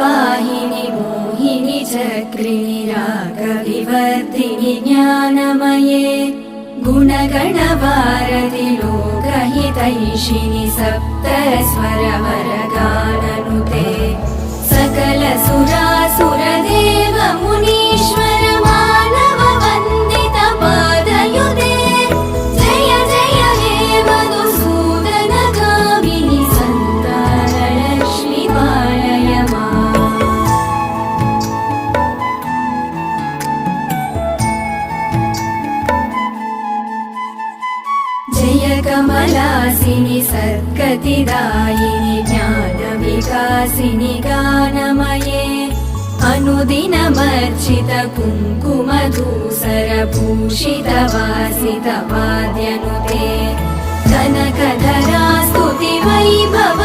वाहिनि मोहिनि चक्रिणि रागविवर्धिनि ज्ञानमये गुणगणवारधि लोकहितैषिणि सप्तस्वरवरगाननुते सकल सुरासुरदेव मुनीश्वर मानव वन्दित पादयुते जय जय हे मधुसूदन कामिनि सन्तानलक्ष्मि पालय माम्। जय कमलासिनि सद्गतिदायिनि ज्ञानविकासिनि गानमये अनुदिनमर्चित कुङ्कुमधूसरभूषित वासित वाद्यनुते कनकधरा स्तुति वैभव।